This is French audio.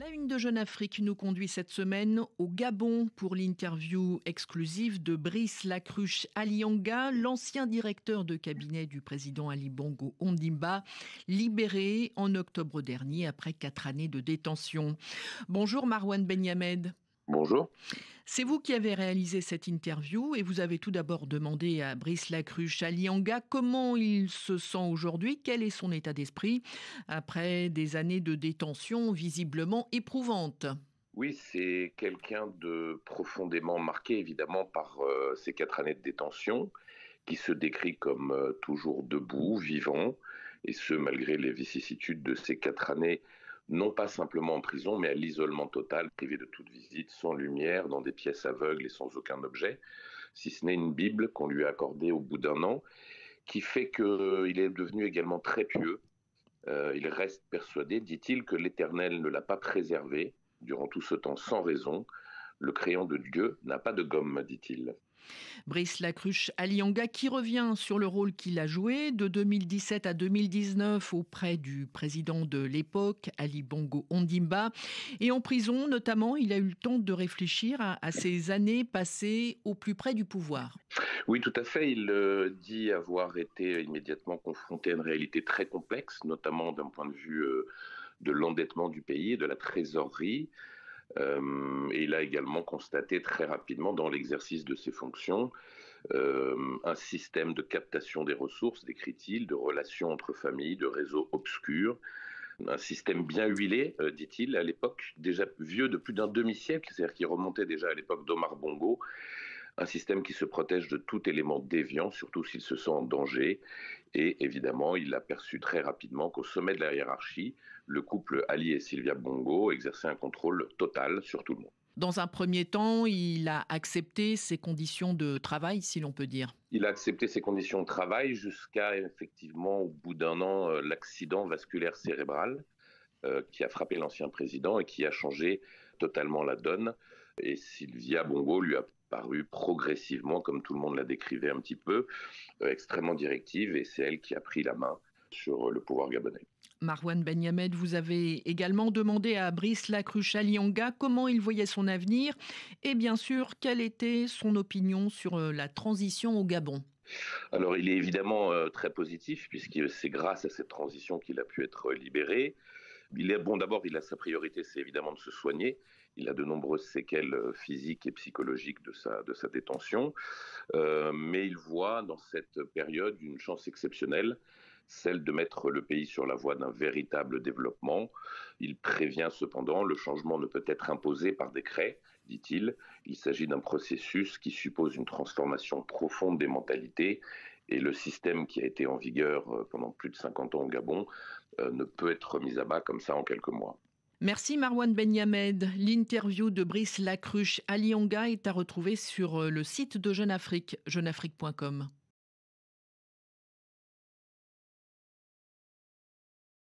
La une de Jeune Afrique nous conduit cette semaine au Gabon pour l'interview exclusive de Brice Lacruche Alianga, l'ancien directeur de cabinet du président Ali Bongo Ondimba, libéré en octobre dernier après 4 années de détention. Bonjour Marouane Benyamed. Bonjour. C'est vous qui avez réalisé cette interview et vous avez tout d'abord demandé à Brice Lacruche Alianga comment il se sent aujourd'hui, quel est son état d'esprit après des années de détention visiblement éprouvantes. Oui, c'est quelqu'un de profondément marqué évidemment par ces 4 années de détention, qui se décrit comme toujours debout, vivant, et ce malgré les vicissitudes de ces 4 années, non pas simplement en prison, mais à l'isolement total, privé de toute visite, sans lumière, dans des pièces aveugles et sans aucun objet, si ce n'est une Bible qu'on lui a accordée au bout d'1 an, qui fait qu'il est devenu également très pieux. Il reste persuadé, dit-il, que l'Éternel ne l'a pas préservé durant tout ce temps sans raison. Le crayon de Dieu n'a pas de gomme, dit-il. Brice Lacruche Alianga qui revient sur le rôle qu'il a joué de 2017 à 2019 auprès du président de l'époque, Ali Bongo Ondimba. Et en prison, notamment, il a eu le temps de réfléchir à ces années passées au plus près du pouvoir. Oui, tout à fait. Il dit avoir été immédiatement confronté à une réalité très complexe, notamment d'un point de vue de l'endettement du pays et de la trésorerie. Et il a également constaté très rapidement dans l'exercice de ses fonctions un système de captation des ressources, décrit-il, de relations entre familles, de réseaux obscurs, un système bien huilé, dit-il, à l'époque, déjà vieux de plus d'un demi-siècle, c'est-à-dire qui remontait déjà à l'époque d'Omar Bongo, un système qui se protège de tout élément déviant, surtout s'il se sent en danger. Et évidemment, il a perçu très rapidement qu'au sommet de la hiérarchie, le couple Ali et Sylvia Bongo exerçait un contrôle total sur tout le monde. Dans un premier temps, il a accepté ses conditions de travail, si l'on peut dire. Il a accepté ses conditions de travail jusqu'à, effectivement, au bout d'1 an, l'accident vasculaire cérébral qui a frappé l'ancien président et qui a changé totalement la donne. Et Sylvia Bongo lui a paru progressivement, comme tout le monde la décrivait un petit peu, extrêmement directive, et c'est elle qui a pris la main sur le pouvoir gabonais. Marouane Benyamed, vous avez également demandé à Brice Lacruche Alianga comment il voyait son avenir et bien sûr, quelle était son opinion sur la transition au Gabon. Alors, il est évidemment très positif, puisque c'est grâce à cette transition qu'il a pu être libéré. D'abord, il a sa priorité, c'est évidemment de se soigner. Il a de nombreuses séquelles physiques et psychologiques de sa détention. Mais il voit dans cette période une chance exceptionnelle, celle de mettre le pays sur la voie d'un véritable développement. Il prévient cependant, le changement ne peut être imposé par décret, dit-il. Il s'agit d'un processus qui suppose une transformation profonde des mentalités, et le système qui a été en vigueur pendant plus de 50 ans au Gabon ne peut être remis à bas comme ça en quelques mois. Merci Marouane Benyamed. L'interview de Brice Lacruche Alianga est à retrouver sur le site de Jeune Afrique, jeuneafrique.com.